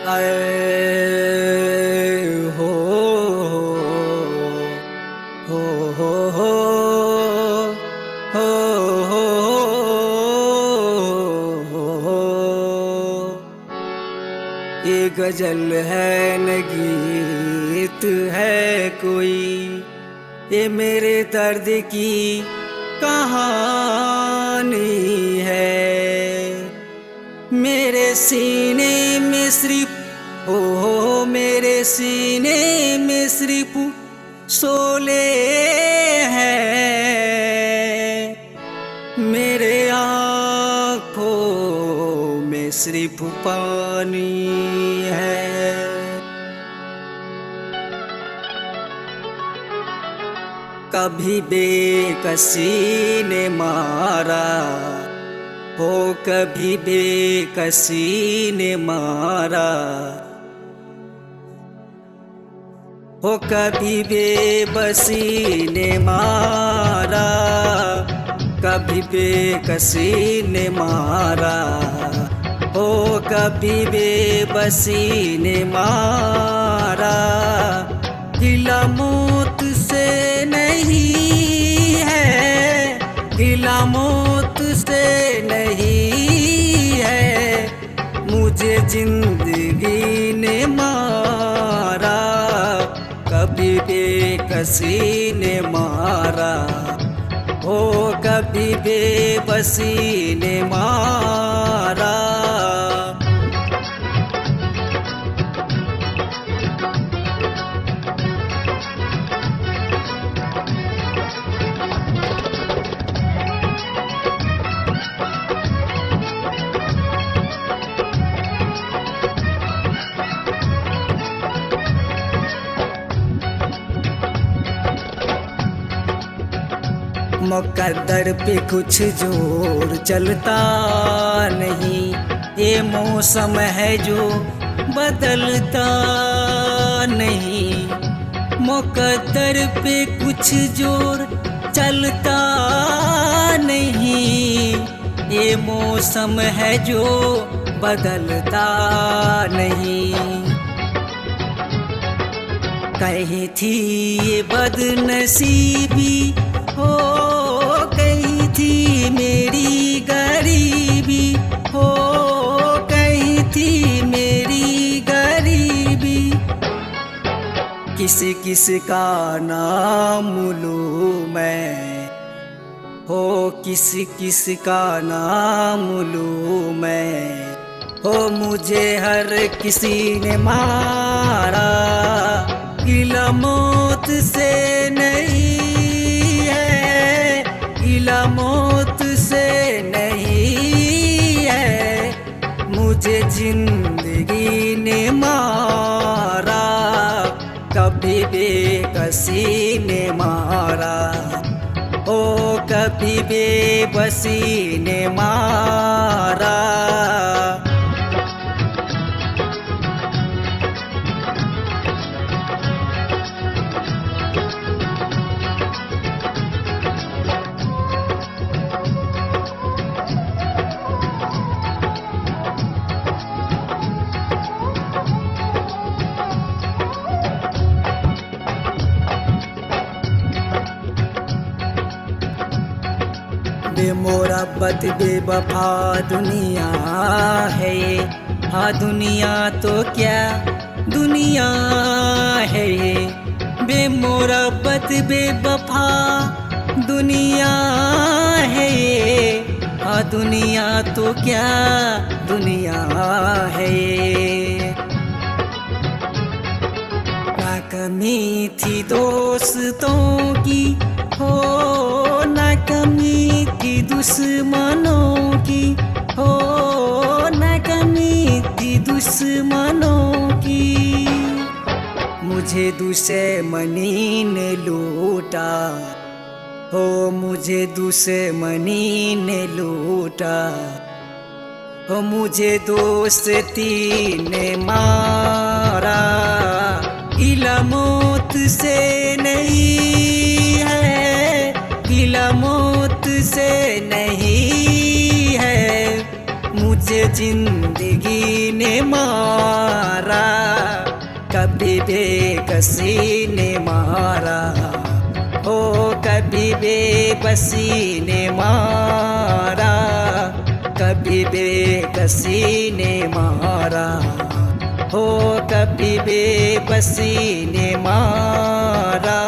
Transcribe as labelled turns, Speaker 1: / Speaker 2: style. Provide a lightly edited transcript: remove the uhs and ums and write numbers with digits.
Speaker 1: आए हो हो हो हो हो हो हो। ये गजल है न गीत है कोई, ये मेरे दर्द की कहानी है। मेरे सीने में सिर्फ मेरे सीने में सिर्फ शोले हैं, मेरे आँखों में सिर्फ पानी है। कभी बेकसी ने मारा हो, कभी बेकसी ने मारा हो, कभी बेबसी ने मारा, कभी बेकसी ने मारा हो, कभी बेबसी ने मारा। गिला मौत से नहीं है, गिला मौत से नहीं है, मुझे जिंदगी ने मारा। कभी बेकसी ने मारा हो, कभी बेबसी ने मारा। मुकद्दर पे कुछ जोर चलता नहीं, ये मौसम है जो बदलता नहीं। मुकद्दर पे कुछ जोर चलता नहीं, ये मौसम है जो बदलता नहीं। कहीं थी ये बदनसीबी हो, कहीं थी मेरी गरीबी हो, कहीं थी मेरी गरीबी। किसी किसी का नाम लूं मैं हो, किसी किसी का नाम लूं मैं हो, मुझे हर किसी ने मारा। गिला मौत से नहीं है, गिला मौत से नहीं है, मुझे जिंदगी ने मारा। कभी बेकसी ने मारा ओ, कभी बेबसी ने मारा। बेमोरब्बत बेवफा दुनिया है ये, हाँ दुनिया तो क्या दुनिया है ये। बेमोरब्बत बेवफा दुनिया है ये, हाँ दुनिया तो क्या दुनिया है ये। ना कमी थी दोस्तों की हो, ना कमी थी दुश्मनों की हो, ना कमी थी दुश्मनों की। मुझे दुश्मनी ने लूटा हो, मुझे दुश्मनी ने लूटा हो, मुझे दोस्ती ने मारा। गिला मौत से नहीं है, गिला मौत से नहीं है, मुझे जिंदगी ने मारा, कभी बेकसी ने मारा, हो कभी बेबसी ने मारा, कभी बेकसी ने मारा, हो कभी बेबसी ने मारा।